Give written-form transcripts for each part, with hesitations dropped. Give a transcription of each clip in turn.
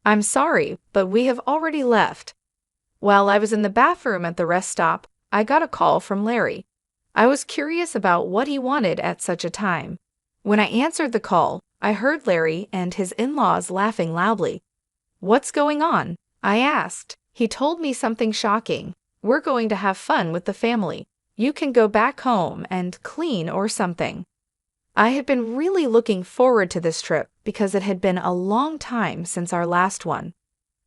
I'm sorry, but we have already left. While I was in the bathroom at the rest stop, I got a call from Larry. I was curious about what he wanted at such a time. When I answered the call, I heard Larry and his in-laws laughing loudly. "What's going on?" I asked. He told me something shocking. "We're going to have fun with the family. You can go back home and clean or something." I had been really looking forward to this trip because it had been a long time since our last one.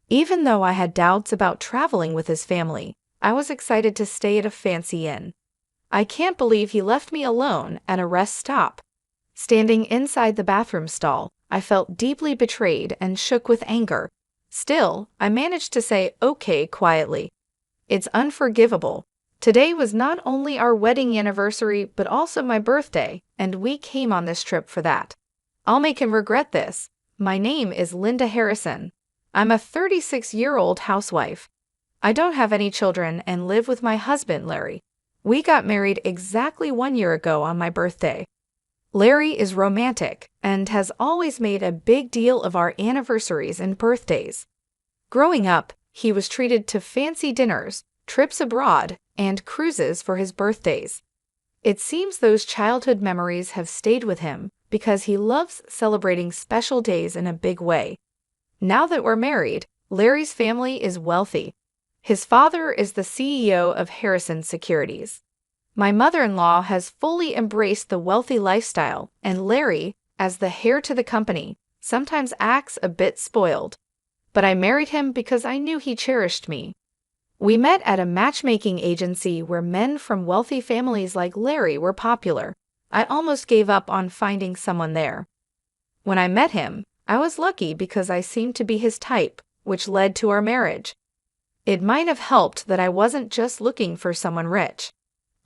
Even though I had doubts about traveling with his family, I was excited to stay at a fancy inn. I can't believe he left me alone at a rest stop. Standing inside the bathroom stall, I felt deeply betrayed and shook with anger. Still, I managed to say okay quietly. It's unforgivable. Today was not only our wedding anniversary but also my birthday, and we came on this trip for that. I'll make him regret this. My name is Linda Harrison. I'm a 36-year-old housewife. I don't have any children and live with my husband, Larry. We got married exactly 1 year ago on my birthday. Larry is romantic and has always made a big deal of our anniversaries and birthdays. Growing up, he was treated to fancy dinners, trips abroad, and cruises for his birthdays. It seems those childhood memories have stayed with him because he loves celebrating special days in a big way. Now that we're married, Larry's family is wealthy. His father is the CEO of Harrison Securities. My mother-in-law has fully embraced the wealthy lifestyle, and Larry, as the heir to the company, sometimes acts a bit spoiled. But I married him because I knew he cherished me. We met at a matchmaking agency where men from wealthy families like Larry were popular. I almost gave up on finding someone there. When I met him, I was lucky because I seemed to be his type, which led to our marriage. It might have helped that I wasn't just looking for someone rich.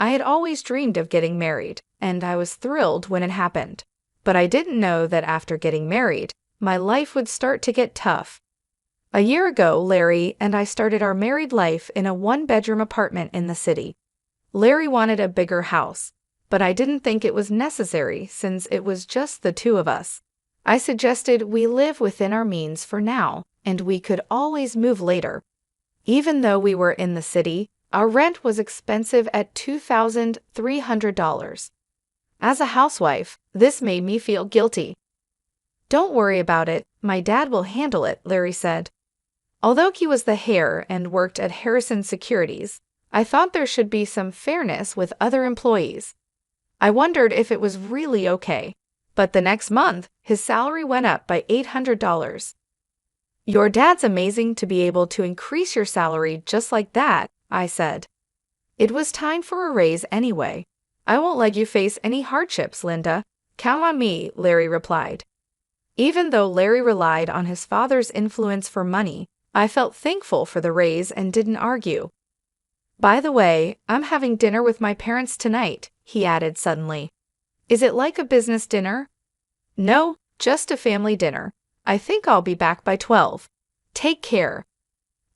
I had always dreamed of getting married, and I was thrilled when it happened. But I didn't know that after getting married, my life would start to get tough. A year ago, Larry and I started our married life in a one-bedroom apartment in the city. Larry wanted a bigger house, but I didn't think it was necessary since it was just the two of us. I suggested we live within our means for now, and we could always move later. Even though we were in the city, our rent was expensive at $2,300. As a housewife, this made me feel guilty. "Don't worry about it, my dad will handle it," Larry said. Although he was the heir and worked at Harrison Securities, I thought there should be some fairness with other employees. I wondered if it was really okay, but the next month, his salary went up by $800. "Your dad's amazing to be able to increase your salary just like that," I said. "It was time for a raise anyway. I won't let you face any hardships, Linda. Count on me," Larry replied. Even though Larry relied on his father's influence for money, I felt thankful for the raise and didn't argue. "By the way, I'm having dinner with my parents tonight," he added suddenly. "Is it like a business dinner?" "No, just a family dinner. I think I'll be back by 12. Take care."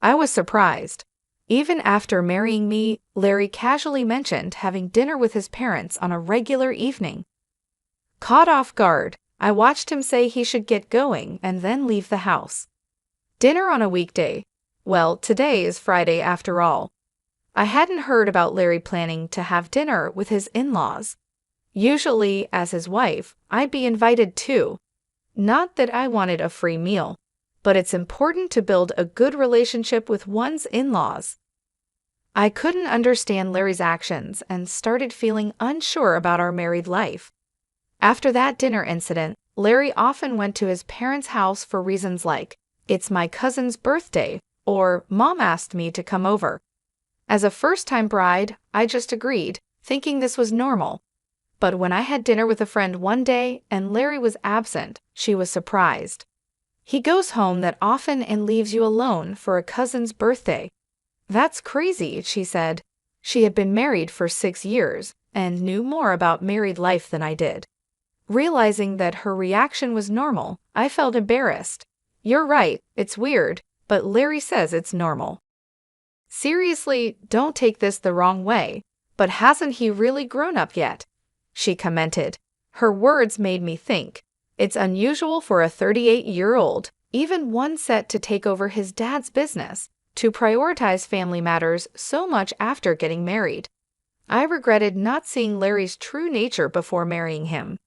I was surprised. Even after marrying me, Larry casually mentioned having dinner with his parents on a regular evening. Caught off guard, I watched him say he should get going and then leave the house. Dinner on a weekday? Well, today is Friday after all. I hadn't heard about Larry planning to have dinner with his in-laws. Usually, as his wife, I'd be invited too. Not that I wanted a free meal, but it's important to build a good relationship with one's in-laws. I couldn't understand Larry's actions and started feeling unsure about our married life. After that dinner incident, Larry often went to his parents' house for reasons like, "It's my cousin's birthday," or "Mom asked me to come over." As a first-time bride, I just agreed, thinking this was normal. But when I had dinner with a friend one day and Larry was absent, she was surprised. "He goes home that often and leaves you alone for a cousin's birthday." "That's crazy," she said. She had been married for 6 years and knew more about married life than I did. Realizing that her reaction was normal, I felt embarrassed. "You're right, it's weird, but Larry says it's normal." "Seriously, don't take this the wrong way, but hasn't he really grown up yet?" she commented. Her words made me think. It's unusual for a 38-year-old even one set to take over his dad's business, to prioritize family matters so much after getting married. I regretted not seeing Larry's true nature before marrying him.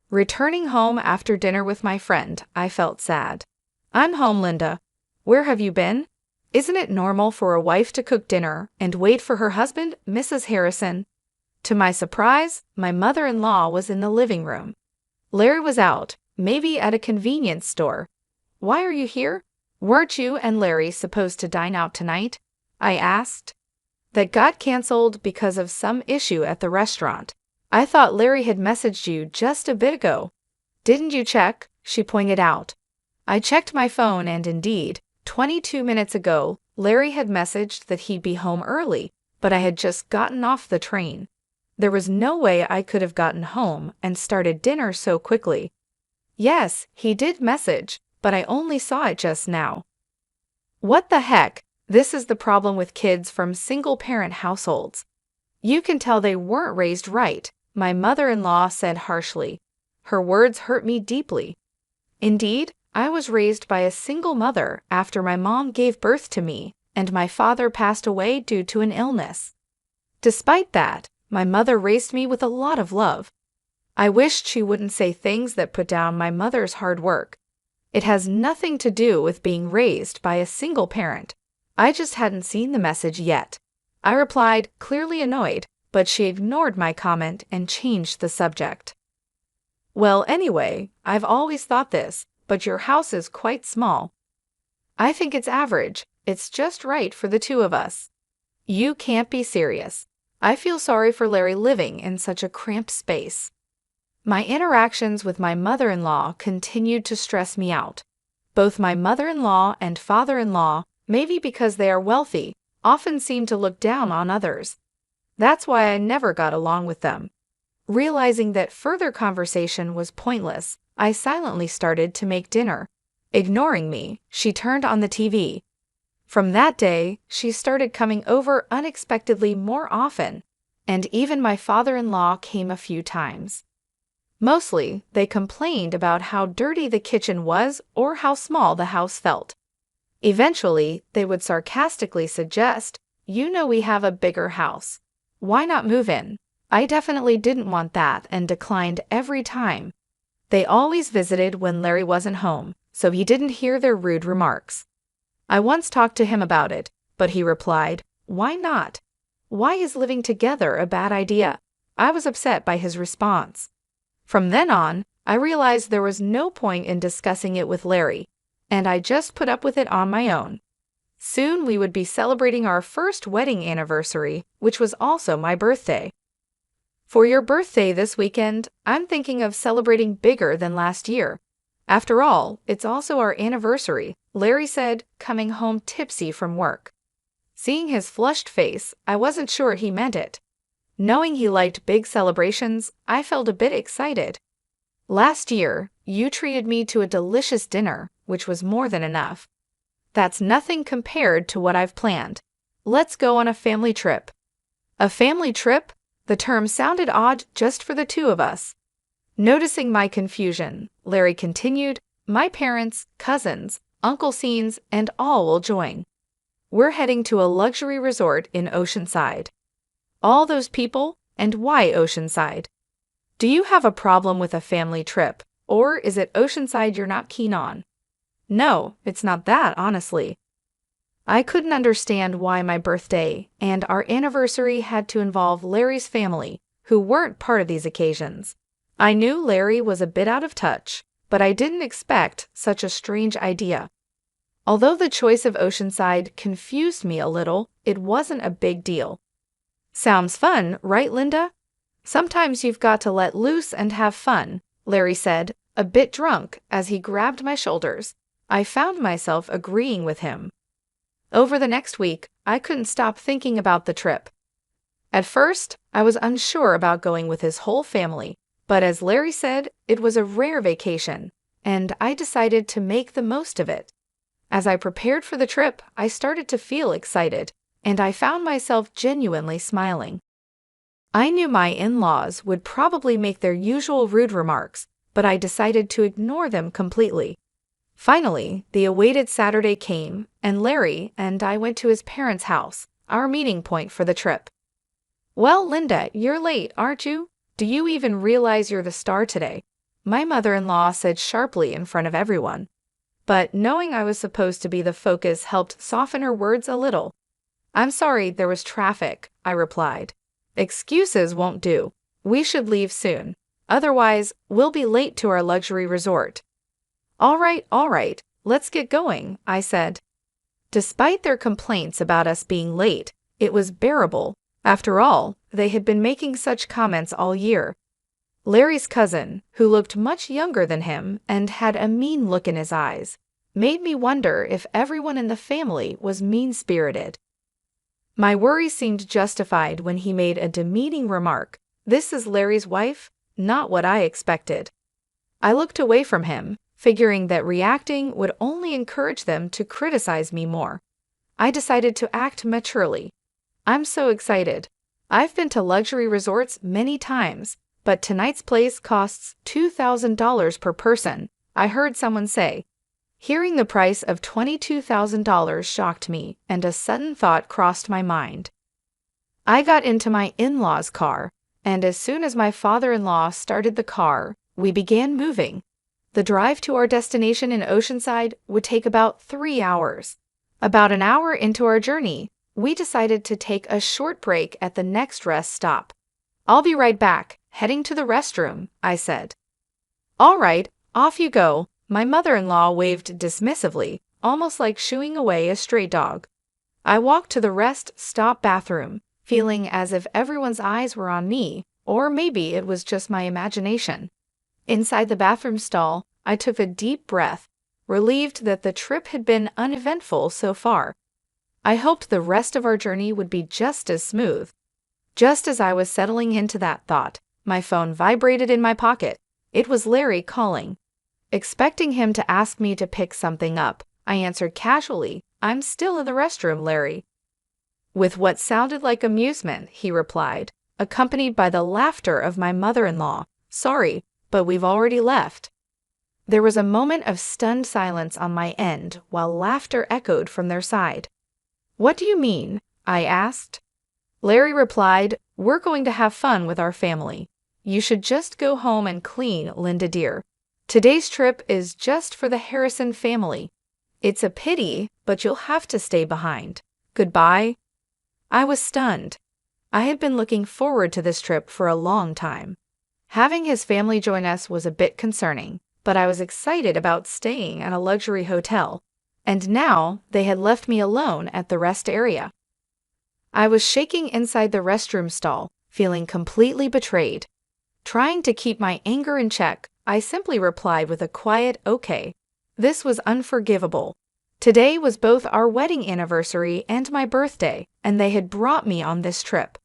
Returning home after dinner with my friend, I felt sad. "I'm home, Linda. Where have you been? Isn't it normal for a wife to cook dinner and wait for her husband, Mrs. Harrison?" To my surprise, my mother-in-law was in the living room. Larry was out, maybe at a convenience store. "Why are you here? Weren't you and Larry supposed to dine out tonight?" I asked. "That got canceled because of some issue at the restaurant. I thought Larry had messaged you just a bit ago." "Didn't you check?" she pointed out. I checked my phone and indeed, 22 minutes ago, Larry had messaged that he'd be home early, but I had just gotten off the train. There was no way I could have gotten home and started dinner so quickly. "Yes, he did message, but I only saw it just now." What the heck? This is the problem with kids from single-parent households. "You can tell they weren't raised right," my mother-in-law said harshly. Her words hurt me deeply. Indeed, I was raised by a single mother after my mom gave birth to me, and my father passed away due to an illness. Despite that, my mother raised me with a lot of love. I wished she wouldn't say things that put down my mother's hard work. It has nothing to do with being raised by a single parent. I just hadn't seen the message yet. I replied, clearly annoyed, but she ignored my comment and changed the subject. "Well, anyway, I've always thought this, but your house is quite small." "I think it's average. It's just right for the two of us." "You can't be serious." I feel sorry for Larry living in such a cramped space. My interactions with my mother-in-law continued to stress me out. Both my mother-in-law and father-in-law, maybe because they are wealthy, often seem to look down on others. That's why I never got along with them. Realizing that further conversation was pointless, I silently started to make dinner. Ignoring me, she turned on the TV. From that day, she started coming over unexpectedly more often, and even my father-in-law came a few times. Mostly, they complained about how dirty the kitchen was or how small the house felt. Eventually, they would sarcastically suggest, "You know we have a bigger house. Why not move in?" I definitely didn't want that and declined every time. They always visited when Larry wasn't home, so he didn't hear their rude remarks. I once talked to him about it, but he replied, "Why not? Why is living together a bad idea?" I was upset by his response. From then on, I realized there was no point in discussing it with Larry, and I just put up with it on my own. Soon we would be celebrating our first wedding anniversary, which was also my birthday. For your birthday this weekend, I'm thinking of celebrating bigger than last year. After all, it's also our anniversary, Larry said, coming home tipsy from work. Seeing his flushed face, I wasn't sure he meant it. Knowing he liked big celebrations, I felt a bit excited. "Last year, you treated me to a delicious dinner, which was more than enough. That's nothing compared to what I've planned. Let's go on a family trip." A family trip? The term sounded odd just for the two of us. Noticing my confusion, Larry continued, "My parents, cousins, Uncle Scenes, and all will join. We're heading to a luxury resort in Oceanside." "All those people? And why Oceanside? Do you have a problem with a family trip, or is it Oceanside you're not keen on?" "No, it's not that, honestly." I couldn't understand why my birthday and our anniversary had to involve Larry's family, who weren't part of these occasions. I knew Larry was a bit out of touch, but I didn't expect such a strange idea. Although the choice of Oceanside confused me a little, it wasn't a big deal. "Sounds fun, right, Linda? Sometimes you've got to let loose and have fun," Larry said, a bit drunk, as he grabbed my shoulders. I found myself agreeing with him. Over the next week, I couldn't stop thinking about the trip. At first, I was unsure about going with his whole family, but as Larry said, it was a rare vacation, and I decided to make the most of it. As I prepared for the trip, I started to feel excited, and I found myself genuinely smiling. I knew my in-laws would probably make their usual rude remarks, but I decided to ignore them completely. Finally, the awaited Saturday came, and Larry and I went to his parents' house, our meeting point for the trip. "Well, Linda, you're late, aren't you? Do you even realize you're the star today?" my mother-in-law said sharply in front of everyone. But knowing I was supposed to be the focus helped soften her words a little. "I'm sorry, there was traffic," I replied. "Excuses won't do. We should leave soon. Otherwise, we'll be late to our luxury resort." All right, let's get going," I said. Despite their complaints about us being late, it was bearable. After all, they had been making such comments all year. Larry's cousin, who looked much younger than him and had a mean look in his eyes, made me wonder if everyone in the family was mean-spirited. My worry seemed justified when he made a demeaning remark. "This is Larry's wife?" Not what I expected. I looked away from him, figuring that reacting would only encourage them to criticize me more. I decided to act maturely. "I'm so excited. I've been to luxury resorts many times, but tonight's place costs $2,000 per person," I heard someone say. Hearing the price of $22,000 shocked me, and a sudden thought crossed my mind. I got into my in-laws' car, and as soon as my father-in-law started the car, we began moving. The drive to our destination in Oceanside would take about 3 hours. About an hour into our journey, we decided to take a short break at the next rest stop. "I'll be right back, heading to the restroom," I said. "All right, off you go," my mother-in-law waved dismissively, almost like shooing away a stray dog. I walked to the rest stop bathroom, feeling as if everyone's eyes were on me, or maybe it was just my imagination. Inside the bathroom stall, I took a deep breath, relieved that the trip had been uneventful so far. I hoped the rest of our journey would be just as smooth. Just as I was settling into that thought, my phone vibrated in my pocket. It was Larry calling. Expecting him to ask me to pick something up, I answered casually, "I'm still in the restroom, Larry." With what sounded like amusement, he replied, accompanied by the laughter of my mother-in-law. "Sorry, but we've already left." There was a moment of stunned silence on my end while laughter echoed from their side. "What do you mean?" I asked. Larry replied, "We're going to have fun with our family. You should just go home and clean, Linda dear. Today's trip is just for the Harrison family. It's a pity, but you'll have to stay behind. Goodbye." I was stunned. I had been looking forward to this trip for a long time. Having his family join us was a bit concerning, but I was excited about staying at a luxury hotel, and now they had left me alone at the rest area. I was shaking inside the restroom stall, feeling completely betrayed. Trying to keep my anger in check, I simply replied with a quiet "okay." This was unforgivable. Today was both our wedding anniversary and my birthday, and they had brought me on this trip.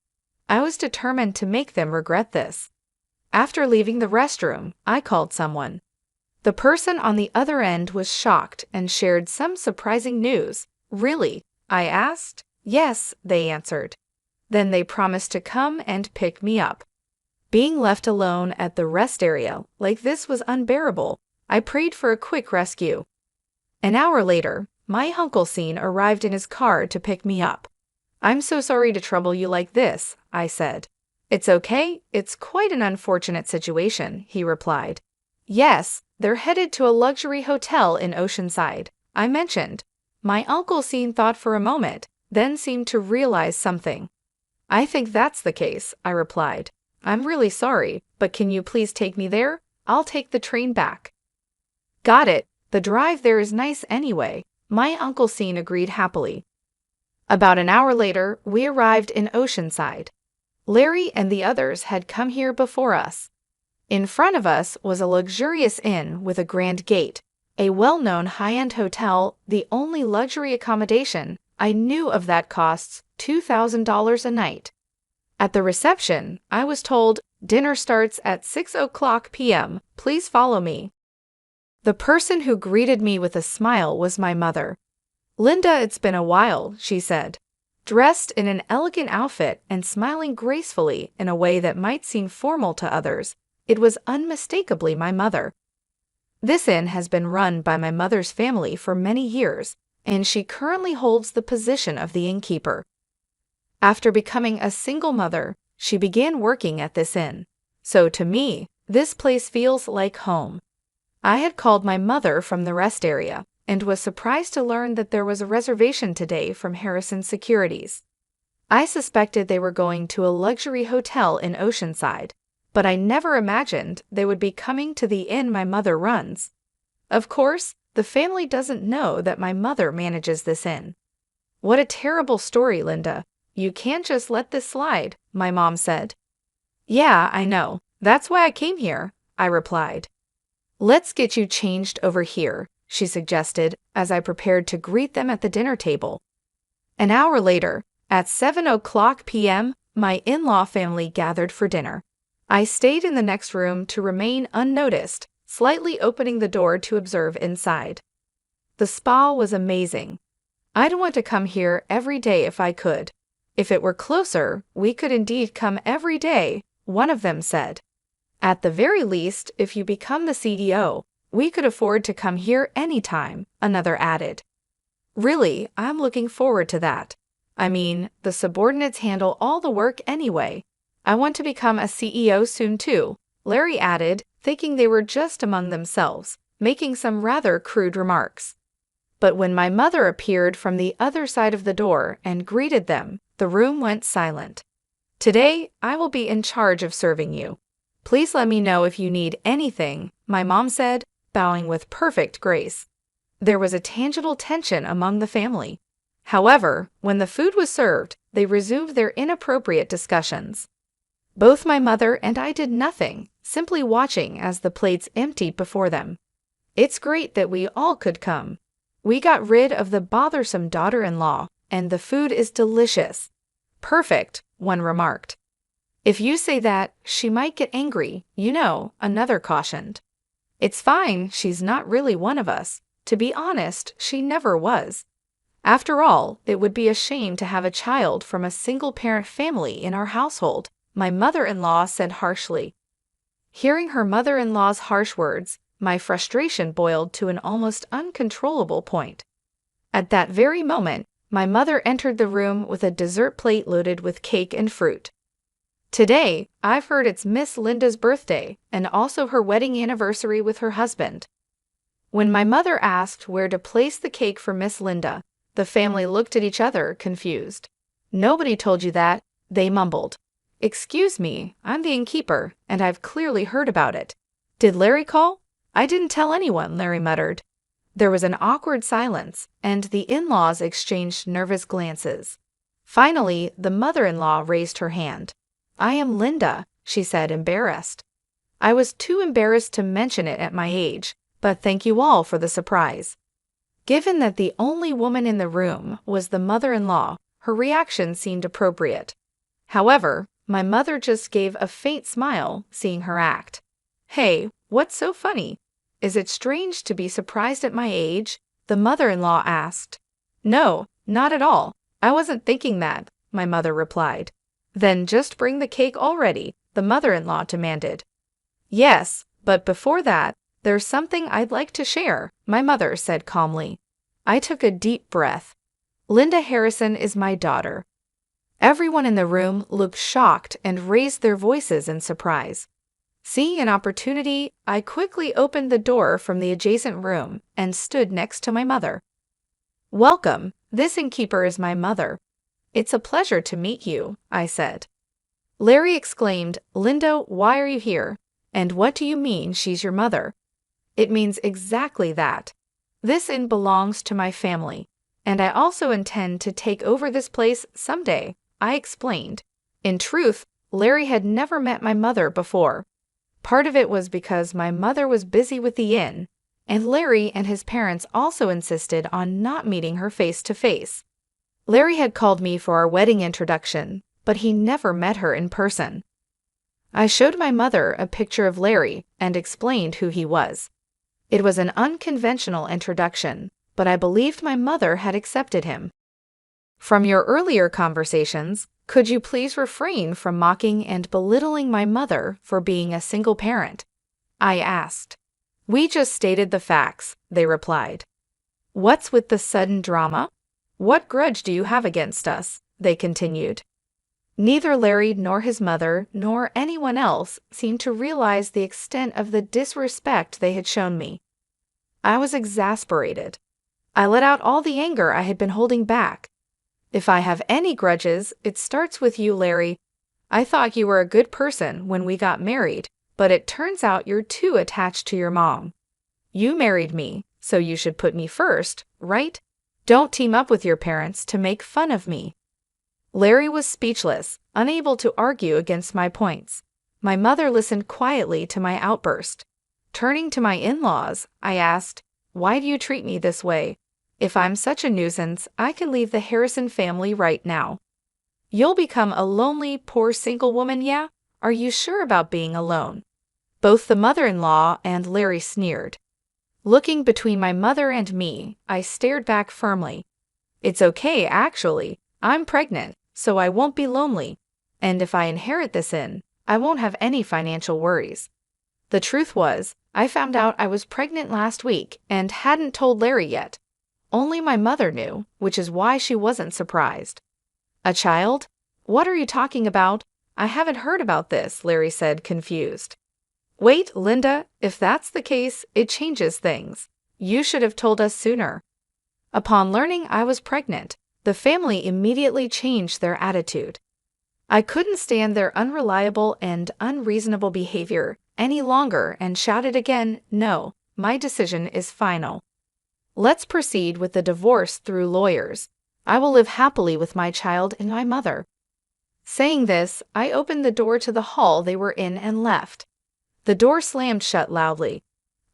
I was determined to make them regret this. After leaving the restroom, I called someone. The person on the other end was shocked and shared some surprising news. "Really?" I asked. "Yes," they answered. Then they promised to come and pick me up. Being left alone at the rest area like this was unbearable. I prayed for a quick rescue. An hour later, my Uncle Scene arrived in his car to pick me up. "I'm so sorry to trouble you like this," I said. "It's okay, it's quite an unfortunate situation," he replied. "Yes, they're headed to a luxury hotel in Oceanside," I mentioned. My Uncle Scene thought for a moment, then seemed to realize something. "I think that's the case," I replied. "I'm really sorry, but can you please take me there? I'll take the train back." "Got it. The drive there is nice anyway," my Uncle Scene agreed happily. About an hour later, we arrived in Oceanside. Larry and the others had come here before us. In front of us was a luxurious inn with a grand gate, a well-known high-end hotel, the only luxury accommodation I knew of that costs $2,000 a night. At the reception, I was told, "Dinner starts at 6:00 p.m. Please follow me." The person who greeted me with a smile was my mother. "Linda, it's been a while," she said. Dressed in an elegant outfit and smiling gracefully in a way that might seem formal to others, it was unmistakably my mother. This inn has been run by my mother's family for many years, and she currently holds the position of the innkeeper. After becoming a single mother, she began working at this inn. So to me, this place feels like home. I had called my mother from the rest area and was surprised to learn that there was a reservation today from Harrison Securities. I suspected they were going to a luxury hotel in Oceanside, but I never imagined they would be coming to the inn my mother runs. Of course, the family doesn't know that my mother manages this inn. What a terrible story, Linda. You can't just let this slide, my mom said. Yeah, I know. That's why I came here, I replied. Let's get you changed over here, she suggested as I prepared to greet them at the dinner table. An hour later, at 7:00 p.m., my in-law family gathered for dinner. I stayed in the next room to remain unnoticed, slightly opening the door to observe inside. The spa was amazing. I'd want to come here every day if I could. If it were closer, we could indeed come every day, one of them said. At the very least, if you become the CEO, we could afford to come here anytime, another added. Really, I'm looking forward to that. I mean, the subordinates handle all the work anyway. I want to become a CEO soon too, Larry added, thinking they were just among themselves, making some rather crude remarks. But when my mother appeared from the other side of the door and greeted them, the room went silent. Today, I will be in charge of serving you. Please let me know if you need anything, my mom said, bowing with perfect grace. There was a tangible tension among the family. However, when the food was served, they resumed their inappropriate discussions. Both my mother and I did nothing, simply watching as the plates emptied before them. It's great that we all could come. We got rid of the bothersome daughter-in-law, and the food is delicious. Perfect, one remarked. If you say that, she might get angry, you know, another cautioned. It's fine, she's not really one of us. To be honest, she never was. After all, it would be a shame to have a child from a single-parent family in our household, my mother-in-law said harshly. Hearing her mother-in-law's harsh words, my frustration boiled to an almost uncontrollable point. At that very moment, my mother entered the room with a dessert plate loaded with cake and fruit. Today, I've heard it's Miss Linda's birthday and also her wedding anniversary with her husband. When my mother asked where to place the cake for Miss Linda, the family looked at each other, confused. Nobody told you that, they mumbled. Excuse me, I'm the innkeeper, and I've clearly heard about it. Did Larry call? I didn't tell anyone, Larry muttered. There was an awkward silence, and the in-laws exchanged nervous glances. Finally, the mother-in-law raised her hand. I am Linda, she said, embarrassed. I was too embarrassed to mention it at my age, but thank you all for the surprise. Given that the only woman in the room was the mother-in-law, her reaction seemed appropriate. However, my mother just gave a faint smile, seeing her act. Hey, what's so funny? Is it strange to be surprised at my age? The mother-in-law asked. No, not at all. I wasn't thinking that, my mother replied. Then just bring the cake already, the mother-in-law demanded. Yes, but before that, there's something I'd like to share, my mother said calmly. I took a deep breath. Linda Harrison is my daughter. Everyone in the room looked shocked and raised their voices in surprise. Seeing an opportunity, I quickly opened the door from the adjacent room and stood next to my mother. Welcome, this innkeeper is my mother. It's a pleasure to meet you, I said. Larry exclaimed, Linda, why are you here? And what do you mean she's your mother? It means exactly that. This inn belongs to my family, and I also intend to take over this place someday, I explained. In truth, Larry had never met my mother before. Part of it was because my mother was busy with the inn, and Larry and his parents also insisted on not meeting her face to face. Larry had called me for our wedding introduction, but he never met her in person. I showed my mother a picture of Larry and explained who he was. It was an unconventional introduction, but I believed my mother had accepted him. From your earlier conversations, could you please refrain from mocking and belittling my mother for being a single parent? I asked. We just stated the facts, they replied. What's with the sudden drama? What grudge do you have against us? They continued. Neither Larry nor his mother nor anyone else seemed to realize the extent of the disrespect they had shown me. I was exasperated. I let out all the anger I had been holding back. If I have any grudges, it starts with you, Larry. I thought you were a good person when we got married, but it turns out you're too attached to your mom. You married me, so you should put me first, right? Don't team up with your parents to make fun of me. Larry was speechless, unable to argue against my points. My mother listened quietly to my outburst. Turning to my in-laws, I asked, "Why do you treat me this way? If I'm such a nuisance, I can leave the Harrison family right now." "You'll become a lonely, poor single woman, yeah? Are you sure about being alone?" Both the mother-in-law and Larry sneered. Looking between my mother and me, I stared back firmly. "It's okay, actually. I'm pregnant, so I won't be lonely. And if I inherit this I won't have any financial worries." The truth was, I found out I was pregnant last week and hadn't told Larry yet. Only my mother knew, which is why she wasn't surprised. "A child? What are you talking about? I haven't heard about this," Larry said, confused. "Wait, Linda, if that's the case, it changes things. You should have told us sooner." Upon learning I was pregnant, the family immediately changed their attitude. I couldn't stand their unreliable and unreasonable behavior any longer and shouted again, "No, my decision is final. Let's proceed with the divorce through lawyers. I will live happily with my child and my mother." Saying this, I opened the door to the hall they were in and left. The door slammed shut loudly.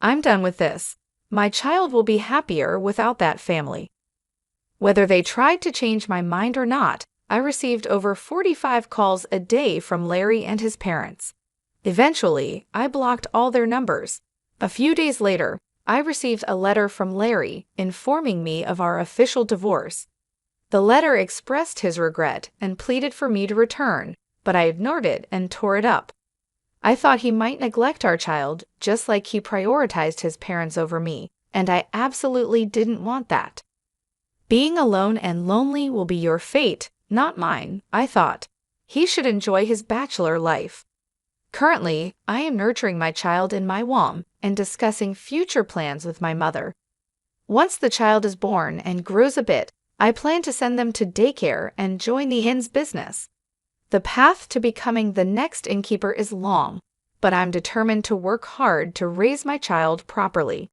"I'm done with this. My child will be happier without that family." Whether they tried to change my mind or not, I received over 45 calls a day from Larry and his parents. Eventually, I blocked all their numbers. A few days later, I received a letter from Larry informing me of our official divorce. The letter expressed his regret and pleaded for me to return, but I ignored it and tore it up. I thought he might neglect our child just like he prioritized his parents over me, and I absolutely didn't want that. Being alone and lonely will be your fate, not mine, I thought. He should enjoy his bachelor life. Currently, I am nurturing my child in my womb and discussing future plans with my mother. Once the child is born and grows a bit, I plan to send them to daycare and join the inn's business. The path to becoming the next innkeeper is long, but I'm determined to work hard to raise my child properly.